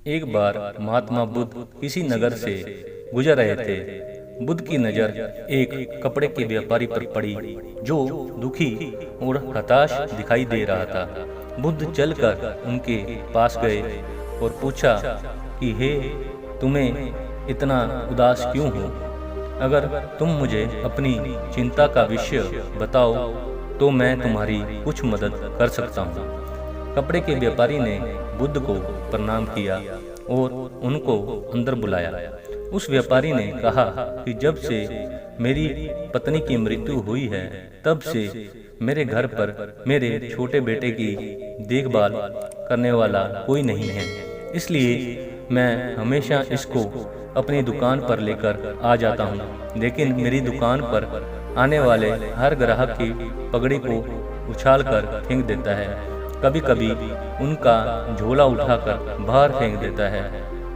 एक बार महात्मा बुद्ध किसी नगर से गुजर रहे थे। बुद्ध की नज़र एक कपड़े के व्यापारी पर पड़ी जो दुखी और हताश दिखाई दे रहा था। बुद्ध चलकर उनके पास गए और पूछा कि हे, तुम्हें इतना उदास क्यों हो? अगर तुम मुझे अपनी चिंता का विषय बताओ तो मैं तुम्हारी कुछ मदद कर सकता हूँ। कपड़े के व्यापारी ने बुद्ध को प्रणाम किया और उनको अंदर बुलाया। उस व्यापारी ने कहा कि जब से मेरी पत्नी की मृत्यु हुई है तब से मेरे घर पर मेरे छोटे बेटे की देखभाल करने वाला कोई नहीं है, इसलिए मैं हमेशा इसको अपनी दुकान पर लेकर आ जाता हूँ। लेकिन मेरी दुकान पर आने वाले हर ग्राहक की पगड़ी को उछालकर फेंक देता है, कभी कभी उनका झोला उठाकर बाहर फेंक देता है।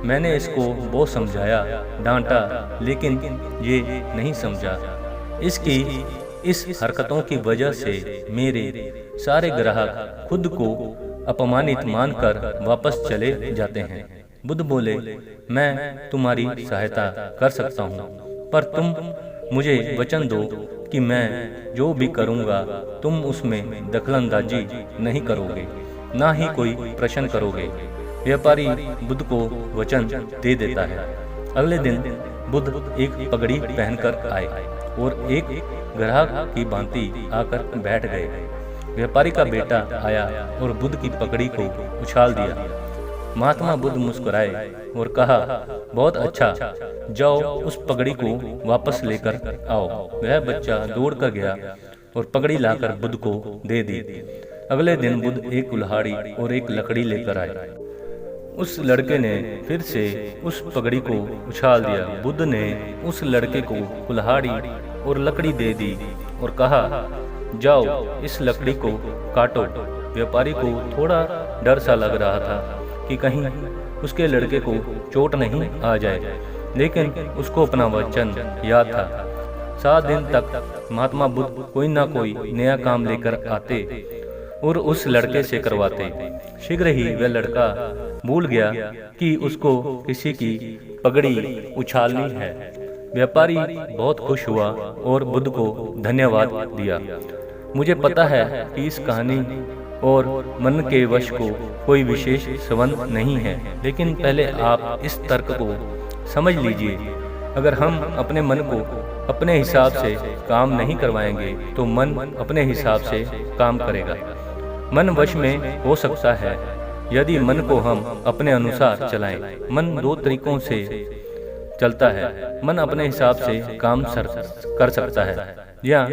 मैंने इसको बहुत समझाया, डांटा, लेकिन ये नहीं समझा। इसकी इस हरकतों की वजह से मेरे सारे ग्राहक खुद को अपमानित मानकर वापस चले जाते हैं। बुद्ध बोले, मैं तुम्हारी सहायता कर सकता हूँ, पर तुम मुझे वचन दो कि मैं जो भी करूँगा तुम उसमें दखलंदाजी नहीं करोगे, ना ही कोई प्रश्न करोगे। व्यापारी बुद्ध को वचन दे देता है। अगले दिन बुद्ध एक पगड़ी पहनकर आए और एक ग्राहक की भांति आकर बैठ गए। व्यापारी का बेटा आया और बुद्ध की पगड़ी को उछाल दिया। महात्मा बुद्ध मुस्कुराए और कहा, बहुत अच्छा, जाओ उस पगड़ी को वापस लेकर आओ। वह बच्चा दौड़ कर गया और पगड़ी लाकर बुद्ध को दे दी। अगले दिन बुद्ध एक कुल्हाड़ी और एक लकड़ी लेकर आए। उस लड़के ने फिर से उस पगड़ी को उछाल दिया। बुद्ध ने उस लड़के को कुल्हाड़ी और लकड़ी दे दी और कहा, जाओ इस लकड़ी को काटो। व्यापारी को थोड़ा डर सा लग रहा था कि कहीं उसके लड़के को चोट नहीं आ जाए, लेकिन उसको अपना वचन याद था। 7 दिन तक महात्मा बुद्ध कोई ना कोई नया काम लेकर आते और उस लड़के से करवाते। शीघ्र ही वह लड़का भूल गया कि उसको किसी की पगड़ी उछालनी है। व्यापारी बहुत खुश हुआ और बुद्ध को धन्यवाद दिया। मुझे पता है कि इस कहानी और मन के वश को कोई विशेष संबंध नहीं है, लेकिन पहले आप इस तर्क को समझ लीजिए। अगर हम अपने मन को अपने हिसाब से काम नहीं करवाएंगे तो मन अपने हिसाब से काम करेगा। मन वश में हो सकता है यदि मन को हम अपने अनुसार चलाएं। मन 2 तरीकों से चलता है। मन अपने हिसाब से काम कर सकता है या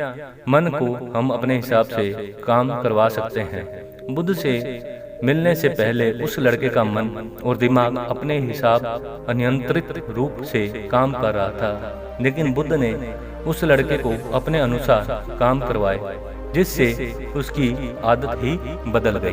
मन को हम अपने हिसाब से काम करवा सकते हैं। बुद्ध से मिलने से पहले उस लड़के का मन और दिमाग अपने हिसाब अनियंत्रित रूप से काम कर रहा था, लेकिन बुद्ध ने उस लड़के को अपने अनुसार काम करवाए, जिससे उसकी आदत ही बदल गई।